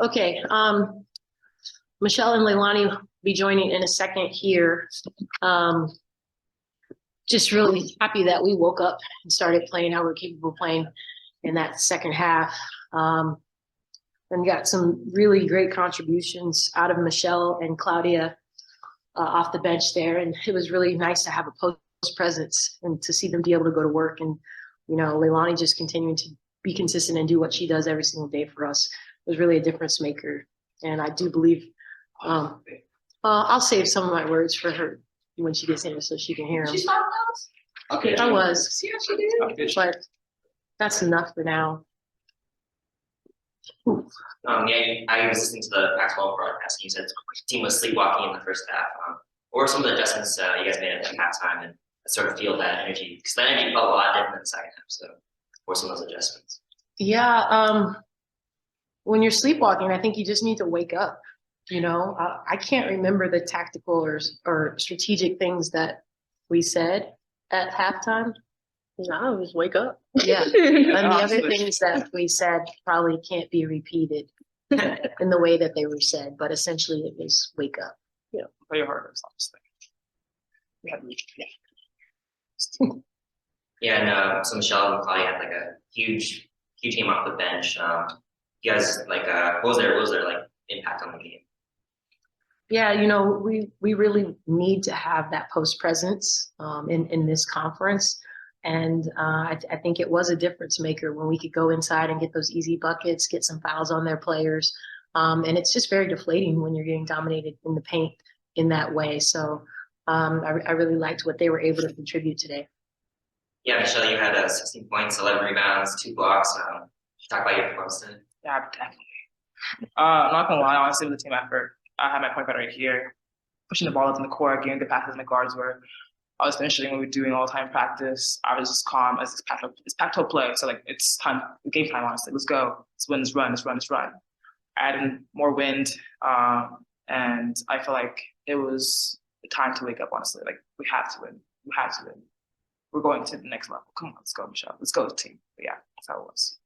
Okay, Michelle and Leilani will be joining in a second here. Just really happy that we woke up and started playing how we're capable of playing in that second half. And got some really great contributions out of Michelle and Claudia off the bench there. And it was really nice to have a post presence and to see them be able to go to work. And, Leilani just continuing to be consistent and do what she does every single day for us was really a difference maker. And I do believe I'll save some of my words for her when she gets in so she can hear them. She's talking about us? Okay. I was. See how she did? Okay. But that's enough for now. Yeah, I was listening to the Pac-12 broadcast. You said the team was sleepwalking in the first half. What were some of the adjustments you guys made at halftime and sort of feel that energy? Because the energy felt a lot different in the second half. So, what were some of those adjustments? Yeah, when you're sleepwalking, I think you just need to wake up. I can't remember the tactical or strategic things that we said at halftime. No, just wake up. Yeah, and the other things that we said probably can't be repeated in the way that they were said, but essentially it was wake up. Yeah, play harder, obviously. Yeah, and so Michelle and Claudia had like a huge game off the bench. You guys what was their impact on the game? Yeah, we really need to have that post presence in this conference. And I think it was a difference maker when we could go inside and get those easy buckets, get some fouls on their players. And it's just very deflating when you're getting dominated in the paint in that way. So I really liked what they were able to contribute today. Yeah, Michelle, you had 16 points, 11 rebounds, 2 blocks. Talk about your performance today. Yeah, definitely. I'm not gonna lie, honestly, with the team effort, I had my point guard right here, pushing the ball up in the court, getting the passes my guards were. I was finishing what we were doing all the time practice. I was just calm as it's Pac-12 play. So it's time, game time, honestly. Let's go. Let's win, let's run. I added more wind. And I feel like it was the time to wake up, honestly. We have to win. We're going to the next level. Come on, let's go, Michelle. Let's go, team. But yeah, that's how it was.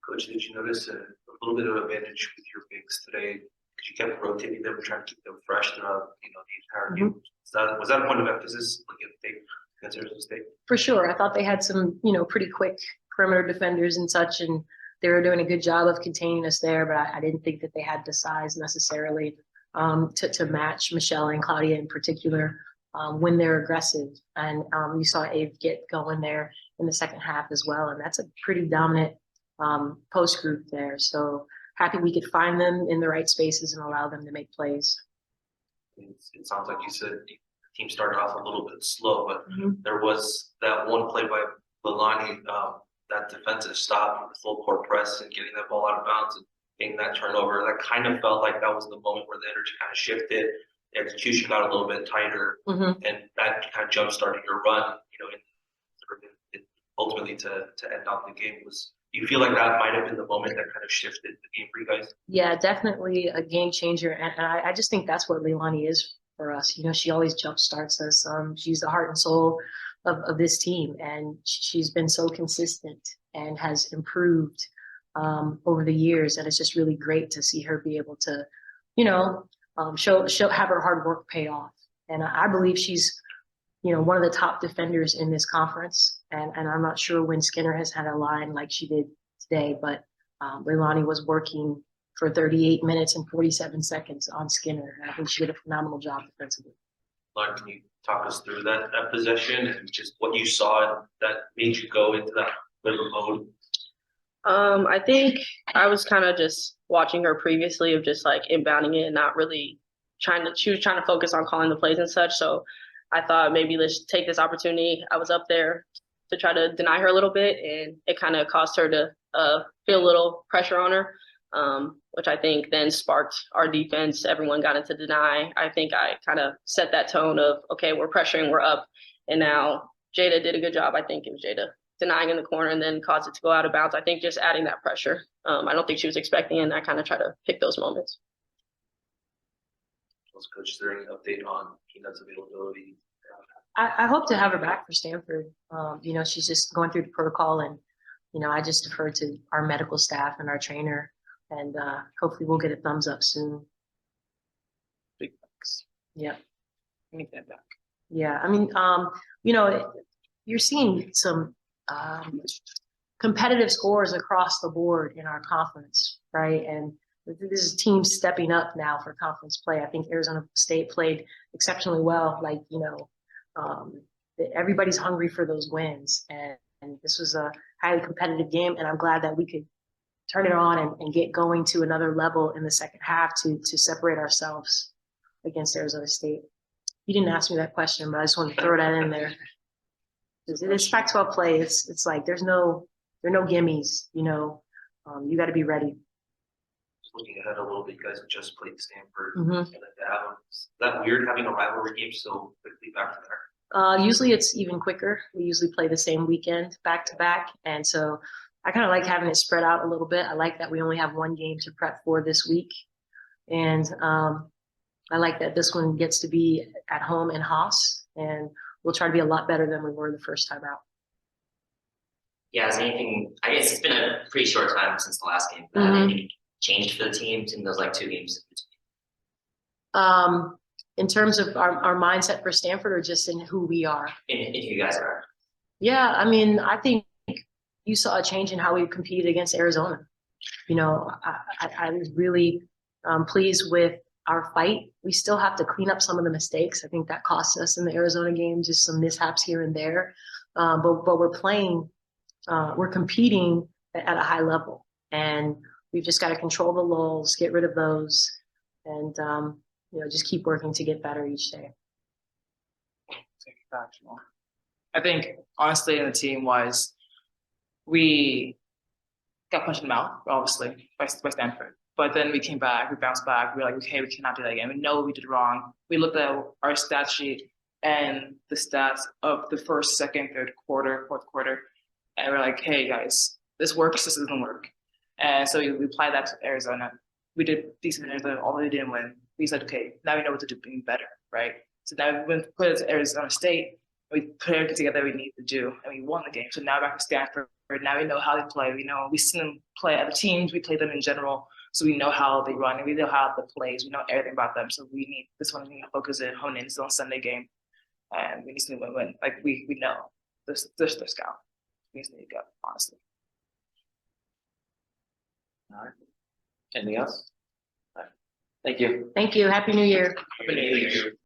Coach, did you notice a little bit of advantage with your bigs today? Because you kept rotating them and trying to keep them fresh throughout, the entire game. Was that a point of emphasis against Arizona State? For sure. I thought they had some, pretty quick perimeter defenders and such, and they were doing a good job of containing us there, but I didn't think that they had the size necessarily to match Michelle and Claudia in particular when they're aggressive. And you saw Ave get going there in the second half as well, and that's a pretty dominant post group there. So happy we could find them in the right spaces and allow them to make plays. It sounds like you said the team started off a little bit slow, but there was that one play by Leilani, that defensive stop, the full court press, and getting that ball out of bounds and getting that turnover. That kind of felt like that was the moment where the energy kind of shifted, the execution got a little bit tighter, and that kind of jump started your run. Ultimately to end off the game. Do you feel like that might have been the moment that kind of shifted the game for you guys? Yeah, definitely a game changer. And I just think that's what Leilani is for us. She always jump starts us. She's the heart and soul of this team. And she's been so consistent and has improved over the years. And it's just really great to see her be able to, have her hard work pay off. And I believe she's, one of the top defenders in this conference. And I'm not sure when Skinner has had a line like she did today, but Leilani was working for 38 minutes and 47 seconds on Skinner. And I think she did a phenomenal job defensively. Lauren, can you talk us through that possession and just what you saw that made you go into that bit of mode? I think I was kind of just watching her previously of just inbounding it and not really she was trying to focus on calling the plays and such. So I thought maybe let's take this opportunity. I was up there to try to deny her a little bit, and it kind of caused her to feel a little pressure on her, which I think then sparked our defense. Everyone got into deny. I think I kind of set that tone of, okay, we're pressuring, we're up. And now Jada did a good job. I think it was Jada denying in the corner and then caused it to go out of bounds. I think just adding that pressure. I don't think she was expecting it, and I kind of try to pick those moments. Coach, is there any update on Peanut's availability? I hope to have her back for Stanford. She's just going through the protocol, and I just defer to our medical staff and our trainer And hopefully we'll get a thumbs up soon. Big thanks. Yeah. We need that back. Yeah. I mean, you know, you're seeing some competitive scores across the board in our conference, right? And this is teams stepping up now for conference play. I think Arizona State played exceptionally well. Like, you know, everybody's hungry for those wins. And this was a highly competitive game. And I'm glad that we could turn it on and get going to another level in the second half to separate ourselves against Arizona State. You didn't ask me that question, but I just wanted to throw that in there. It's Pac-12 play. It's like there are no gimmies. You know, you got to be ready. Just looking ahead a little bit, you guys just played Stanford. Mhm. And then is that weird having a rivalry game so quickly back to back? Usually it's even quicker. We usually play the same weekend back to back, and so I kind of like having it spread out a little bit. I like that we only have one game to prep for this week, and I like that this one gets to be at home in Haas, and we'll try to be a lot better than we were the first time out. Yeah, has anything, I guess it's been a pretty short time since the last game, but Mhm. anything changed for the teams in those like 2 games? In terms of our mindset for Stanford, or just in who we are? In who you guys are? Yeah, I mean, I think you saw a change in how we competed against Arizona. You know, I was really pleased with our fight. We still have to clean up some of the mistakes. I think that cost us in the Arizona game, just some mishaps here and there. But we're playing, we're competing at a high level, and we've just got to control the lulls, get rid of those, and you know, just keep working to get better each day. Factual. I think honestly, in the team wise, we got punched in the mouth, obviously, by Stanford. But then we came back, we bounced back. We were like, okay, we cannot do that again. We know we did wrong. We looked at our stat sheet and the stats of the first, second, third quarter, fourth quarter, and we're like, hey guys, this works, this doesn't work. And so we applied that to Arizona. We did decent in Arizona, although we didn't win. We said, okay, now we know what to do better, right? So now we put it to Arizona State. We put everything together we need to do, and we won the game. So now back to Stanford. Now we know how they play. We know we've seen them play other teams. We play them in general, so we know how they run and we know how the plays. We know everything about them. So we need this one. We need to focus it, hone in. It's on Sunday game, and we need to win. Like we know this the scout. We need to go honestly. All right. Anything else? All right. Thank you. Thank you. Happy New Year. Happy New Year.